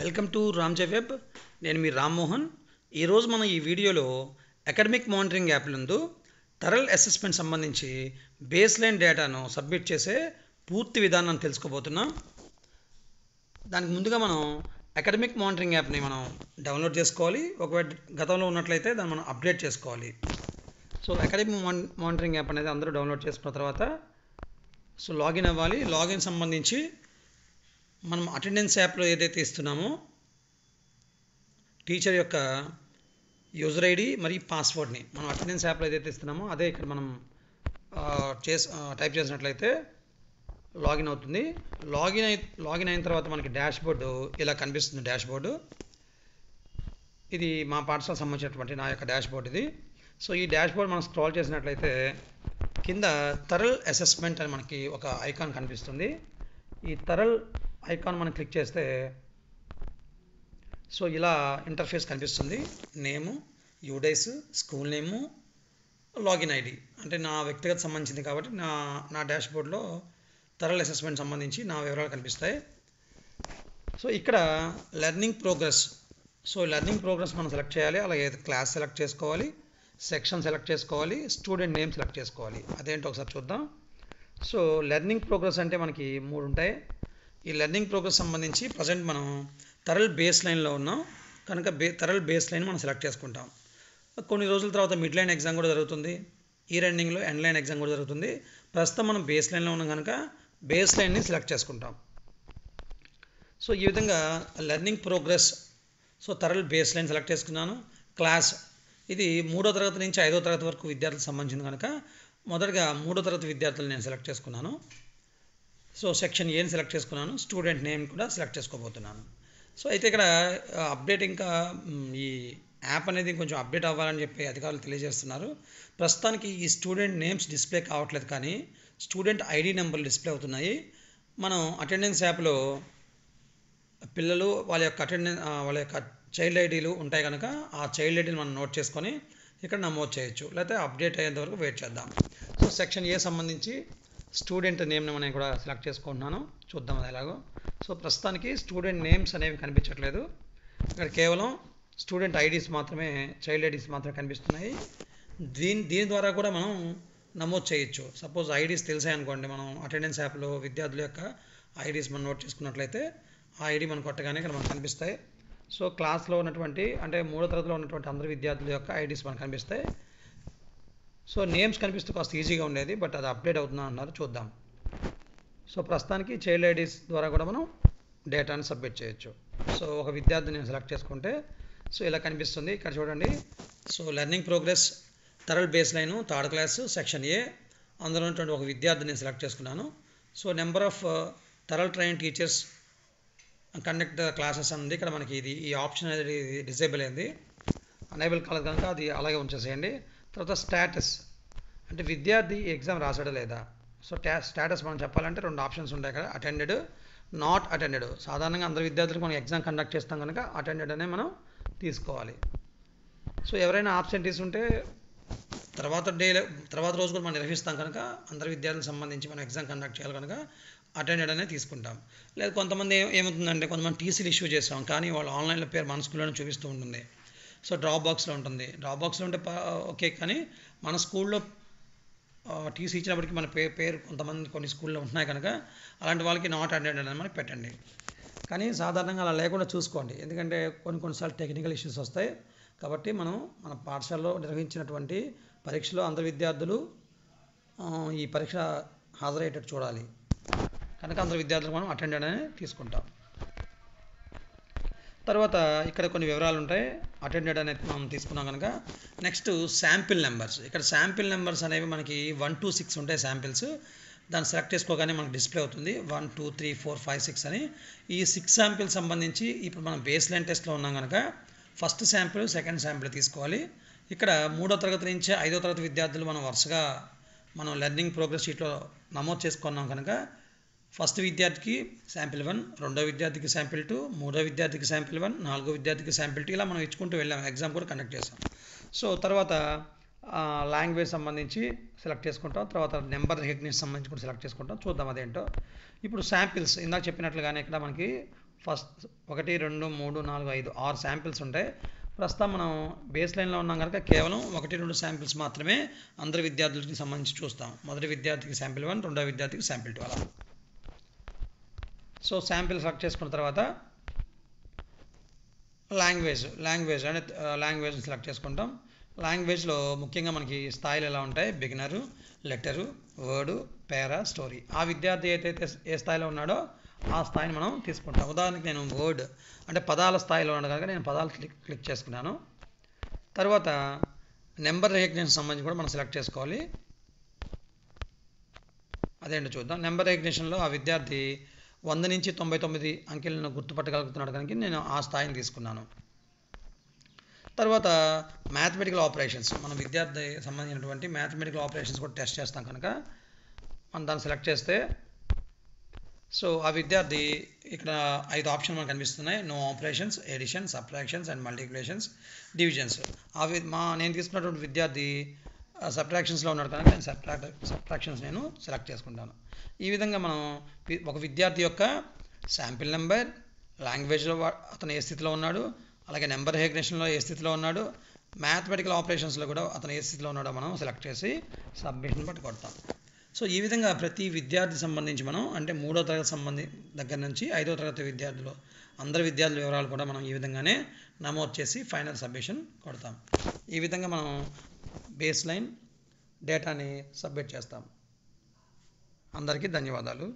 Welcome to రామ్జే web. నేను మీ రామ్మోహన్. ఈరోజు మనం ఈ వీడియోలో అకాడమిక్ మానిటరింగ్ యాప్ నందు థరల్ అసెస్మెంట్ సంబంధించి బేస్ లైన్ డేటాను సబ్మిట్ చేసే పూర్తి విధానాన్ని తెలుసుకోబోతున్నాం. దానికి ముందుగా మనం అకాడమిక్ మానిటరింగ్ యాప్ని మనం డౌన్లోడ్ చేసుకోవాలి. ఒకవేళ గతంలో ఉన్నట్లయితే దాన్ని మనం అప్డేట్ చేసుకోవాలి. సో అకాడమిక్ మానిటరింగ్ యాప్ అనేది అందరూ డౌన్లోడ్ చేసుకున్న తర్వాత లాగిన్ అవ్వాలి. లాగిన్ సంబంధించి మనం అటెండెన్స్ యాప్లో ఏదైతే ఇస్తున్నామో టీచర్ యొక్క యూజర్ ఐడి మరియు పాస్వర్డ్ని మనం అటెండెన్స్ యాప్లో ఏదైతే ఇస్తున్నామో అదే ఇక్కడ మనం టైప్ చేసినట్లయితే లాగిన్ అవుతుంది. లాగిన్ అయిన తర్వాత మనకి డాష్ బోర్డు ఇలా కనిపిస్తుంది. డాష్ బోర్డు ఇది మా పాఠశాలకు సంబంధించినటువంటి నా యొక్క డాష్ బోర్డు ఇది. సో ఈ డాష్ బోర్డు మనం స్క్రాల్ చేసినట్లయితే కింద థరల్ అసెస్మెంట్ అని మనకి ఒక ఐకాన్ కనిపిస్తుంది. ఈ థరల్ ఐకాన్ మనం క్లిక్ చేస్తే సో ఇలా ఇంటర్ఫేస్ కనిపిస్తుంది. Name, UDISE, school name, login ID అంటే నా వ్యక్తిగత సంబంధించింది కాబట్టి నా డాష్ బోర్డ్లో థరల్ అసెస్మెంట్ సంబంధించి నా వివరాలు కనిపిస్తాయి. సో ఇక్కడ learning progress. So learning progress మనం సెలెక్ట్ చేయాలి. అలాగే క్లాస్ సెలెక్ట్ చేసుకోవాలి, సెక్షన్ సెలెక్ట్ చేసుకోవాలి, స్టూడెంట్ నేమ్ సెలెక్ట్ చేసుకోవాలి. అదేంటో ఒకసారి చూద్దాం. సో లెర్నింగ్ ప్రోగ్రెస్ అంటే మనకి 3 ఉంటాయి. ఈ లెర్నింగ్ ప్రోగ్రెస్ సంబంధించి ప్రజెంట్ మనం థరల్ బేస్ లైన్లో ఉన్నాం కనుక థరల్ బేస్ లైన్ మనం సెలెక్ట్ చేసుకుంటాం. కొన్ని రోజుల తర్వాత మిడ్ లైన్ ఎగ్జామ్ కూడా జరుగుతుంది. ఈ రన్నింగ్లో ఎండ్ లైన్ ఎగ్జామ్ కూడా జరుగుతుంది. ప్రస్తుతం మనం బేస్ లైన్లో ఉన్నాం కనుక బేస్ లైన్ని సెలెక్ట్ చేసుకుంటాం. సో ఈ విధంగా లెర్నింగ్ ప్రోగ్రెస్. సో థరల్ బేస్ లైన్ సెలెక్ట్ చేసుకున్నాను. క్లాస్ ఇది 3వ తరగతి నుంచి 5వ తరగతి వరకు విద్యార్థులకు సంబంధించింది కనుక మొదటగా 3వ తరగతి విద్యార్థులు నేను సెలెక్ట్ చేసుకున్నాను. సో సెక్షన్ ఏని సెలెక్ట్ చేసుకున్నాను. స్టూడెంట్ నేమ్ కూడా సెలెక్ట్ చేసుకోబోతున్నాను. సో అయితే ఇక్కడ అప్డేట్ ఇంకా ఈ యాప్ అనేది కొంచెం అప్డేట్ అవ్వాలని చెప్పి అధికారులు తెలియజేస్తున్నారు. ప్రస్తుతానికి ఈ స్టూడెంట్ నేమ్స్ డిస్ప్లే కావట్లేదు కానీ స్టూడెంట్ ఐడి నెంబర్లు డిస్ప్లే అవుతున్నాయి. మనం అటెండెన్స్ యాప్లో పిల్లలు వాళ్ళ యొక్క చైల్డ్ ఐడీలు ఉంటాయి కనుక ఆ చైల్డ్ ఐడీని మనం నోట్ చేసుకొని ఇక్కడ నమోదు చేయొచ్చు. లేకపోతే అప్డేట్ అయ్యేంత వరకు వెయిట్ చేద్దాం. సో సెక్షన్ ఏ సంబంధించి స్టూడెంట్ నేమ్ని నేను కూడా సెలెక్ట్ చేసుకుంటున్నాను. చూద్దాం అది ఎలాగో. సో ప్రస్తుతానికి స్టూడెంట్ నేమ్స్ అనేవి కనిపించట్లేదు. ఇక్కడ కేవలం స్టూడెంట్ ఐడీస్ మాత్రమే, చైల్డ్ ఐడీస్ మాత్రమే కనిపిస్తున్నాయి. దీని ద్వారా కూడా మనం నమోదు చేయొచ్చు. సపోజ్ ఐడీస్ తెలిసాయి అనుకోండి, మనం అటెండెన్స్ యాప్లో విద్యార్థుల యొక్క ఐడీస్ మనం నోట్ చేసుకున్నట్లయితే ఆ ఐడి మనం కొట్టగానే ఇక్కడ మనకు కనిపిస్తాయి. సో క్లాస్లో ఉన్నటువంటి అంటే 3వ తరగతిలో ఉన్నటువంటి అందరి విద్యార్థుల యొక్క ఐడీస్ మనకు కనిపిస్తాయి. సో నేమ్స్ కనిపిస్తూ కాస్త ఈజీగా ఉండేది, బట్ అది అప్డేట్ అవుతుందా అన్నారు. చూద్దాం. సో ప్రస్తుతానికి చైల్డ్ ఐడీస్ ద్వారా కూడా మనం డేటాను సబ్మిట్ చేయొచ్చు. సో ఒక విద్యార్థిని నేను సెలెక్ట్ చేసుకుంటే సో ఇలా కనిపిస్తుంది. ఇక్కడ చూడండి. సో లెర్నింగ్ ప్రోగ్రెస్ థరల్ baseline 3rd class section A అందులో ఉన్నటువంటి ఒక విద్యార్థిని నేను సెలెక్ట్ చేసుకున్నాను. సో నెంబర్ ఆఫ్ థరల్ ట్రైన్ టీచర్స్ కండక్ట్ క్లాసెస్ ఉంది. ఇక్కడ మనకి ఈ ఆప్షన్ అనేది డిజేబుల్ అయింది, అనేబుల్ కాలేదు కనుక అది అలాగే ఉంచేసేయండి. తర్వాత స్టేటస్ అంటే విద్యార్థి ఎగ్జామ్ రాసాడా లేదా. సో స్టేటస్ మనం చెప్పాలంటే 2 ఆప్షన్స్ ఉంటాయి కదా, అటెండెడ్, నాట్ అటెండెడ్. సాధారణంగా అందరు విద్యార్థులకు మనం ఎగ్జామ్ కండక్ట్ చేస్తాం కనుక అటెండెడ్ అనే మనం తీసుకోవాలి. సో ఎవరైనా ఆబ్సెంటీస్ ఉంటే తర్వాత రోజు కూడా మనం నిర్వహిస్తాం కనుక అందరు విద్యార్థులకు సంబంధించి మనం ఎగ్జామ్ కండక్ట్ చేయాలి కనుక అటెండెడ్ అనే తీసుకుంటాం. లేదు కొంతమంది ఏమవుతుందంటే కొంతమంది టీసీలు ఇష్యూ చేస్తాం కానీ వాళ్ళు ఆన్లైన్లో పేరు మన స్కూల్లోనే చూపిస్తూ ఉంటుంది. సో డ్రాప్ బాక్స్లో ఉంటుంది. డ్రాప్ బాక్స్లో ఉంటే ఓకే, కానీ మన స్కూల్లో టీసీ ఇచ్చినప్పటికీ మన పేరు కొన్ని స్కూల్లో ఉంటున్నాయి కనుక అలాంటి వాళ్ళకి నాట్ అటెండెడ్ అని మనకి పెట్టండి. కానీ సాధారణంగా అలా లేకుండా చూసుకోండి, ఎందుకంటే కొన్నిసార్లు టెక్నికల్ ఇష్యూస్ వస్తాయి. కాబట్టి మనం మన పాఠశాలలో నిర్వహించినటువంటి పరీక్షలో అందరు విద్యార్థులు ఈ పరీక్ష హాజరయ్యేటట్టు చూడాలి కనుక అందరు విద్యార్థులకు మనం అటెండెడ్ అని తీసుకుంటాం. తర్వాత ఇక్కడ కొన్ని వివరాలు ఉంటాయి. అటెండెడ్ అనేది మనం తీసుకున్నాం కనుక నెక్స్ట్ శాంపిల్ నెంబర్స్. ఇక్కడ శాంపిల్ నెంబర్స్ అనేవి మనకి 1 to 6 ఉంటాయి శాంపిల్స్. దాన్ని సెలెక్ట్ చేసుకోగానే మనకు డిస్ప్లే అవుతుంది 1 2 3 4 5 6 అని. ఈ 6 శాంపిల్ సంబంధించి ఇప్పుడు మనం బేస్ లైన్ టెస్ట్లో ఉన్నాం కనుక ఫస్ట్ శాంపిల్, సెకండ్ శాంపిల్ తీసుకోవాలి. ఇక్కడ 3వ తరగతి నుంచి 5వ తరగతి విద్యార్థులు మనం వరుసగా మనం లెర్నింగ్ ప్రోగ్రెస్ షీట్లో నమోదు చేసుకున్నాం కనుక ఫస్ట్ విద్యార్థికి శాంపిల్ 1, 2వ విద్యార్థికి శాంపిల్ 2, 3వ విద్యార్థికి శాంపిల్ 1, 4వ విద్యార్థికి శాంపిల్ 2 ఇలా మనం ఇచ్చుకుంటూ వెళ్ళాం. ఎగ్జామ్ కూడా కండక్ట్ చేస్తాం. సో తర్వాత లాంగ్వేజ్ సంబంధించి సెలెక్ట్ చేసుకుంటాం. తర్వాత నెంబర్ రికగ్నిషన్ సంబంధించి కూడా సెలెక్ట్ చేసుకుంటాం. చూద్దాం అదేంటో. ఇప్పుడు శాంపిల్స్ ఇందాక చెప్పినట్లుగానే ఇక్కడ మనకి ఫస్ట్ 1 2 3 4 5 6 శాంపిల్స్ ఉంటాయి. ప్రస్తుతం మనం బేస్ లైన్లో ఉన్నాం కనుక కేవలం 1 2 శాంపిల్స్ మాత్రమే అందరి విద్యార్థులకి సంబంధించి చూస్తాం. మొదటి విద్యార్థికి శాంపిల్ 1, రెండో విద్యార్థికి శాంపిల్ 2 అలా. సో శాంపిల్ సెలెక్ట్ చేసుకున్న తర్వాత లాంగ్వేజ్ సెలెక్ట్ చేసుకుంటాం. లాంగ్వేజ్లో ముఖ్యంగా మనకి స్థాయిలు ఎలా ఉంటాయి, బిగినరు, లెటరు, వర్డు, పేరా, స్టోరీ. ఆ విద్యార్థి అయితే ఏ స్థాయిలో ఉన్నాడో ఆ స్థాయిని మనం తీసుకుంటాం. ఉదాహరణకి నేను వర్డ్ అంటే పదాల స్థాయిలో ఉన్నాను కనుక నేను పదాలు క్లిక్ చేసుకున్నాను. తర్వాత నెంబర్ రికగ్నిషన్ సంబంధించి కూడా మనం సెలెక్ట్ చేసుకోవాలి. అదేంటో చూద్దాం. నెంబర్ రికగ్నిషన్లో ఆ విద్యార్థి 100 నుంచి 99 అంకెలను గుర్తుపట్టగలుగుతున్నాడు కనుక నేను ఆ స్థాయిని తీసుకున్నాను. తర్వాత మ్యాథమెటికల్ ఆపరేషన్స్, మన విద్యార్థి సంబంధించినటువంటి మ్యాథమెటికల్ ఆపరేషన్స్ కూడా టెస్ట్ చేస్తాం కనుక మనం దాన్ని సెలెక్ట్ చేస్తే సో ఆ విద్యార్థి ఇక్కడ 5 ఆప్షన్లు మనకు కనిపిస్తున్నాయి. No operations, addition, subtractions and multiplications, divisions. నేను తీసుకున్నటువంటి విద్యార్థి సబ్ట్రాక్షన్స్లో ఉన్నాడు కనుక నేను సబ్ట్రాక్షన్స్ నేను సెలెక్ట్ చేసుకుంటాను. ఈ విధంగా మనం ఒక విద్యార్థి యొక్క శాంపిల్ నెంబర్, లాంగ్వేజ్లో అతను ఏ స్థితిలో ఉన్నాడు, అలాగే నెంబర్ రికగ్నిషన్లో ఏ స్థితిలో ఉన్నాడు, మ్యాథమెటికల్ ఆపరేషన్స్లో కూడా అతను ఏ స్థితిలో ఉన్నాడో మనం సెలెక్ట్ చేసి సబ్మిషన్ బట్టి కొడతాం. సో ఈ విధంగా ప్రతి విద్యార్థి సంబంధించి మనం అంటే 3వ తరగతి దగ్గర నుంచి 5వ తరగతి విద్యార్థులు అందరి విద్యార్థుల వివరాలు కూడా మనం ఈ విధంగానే నమోదు చేసి ఫైనల్ సబ్మిషన్ కొడతాం. ఈ విధంగా మనం బేస్ లైన్ డేటాని సబ్మిట్ చేస్తాం. అందరికీ ధన్యవాదాలు.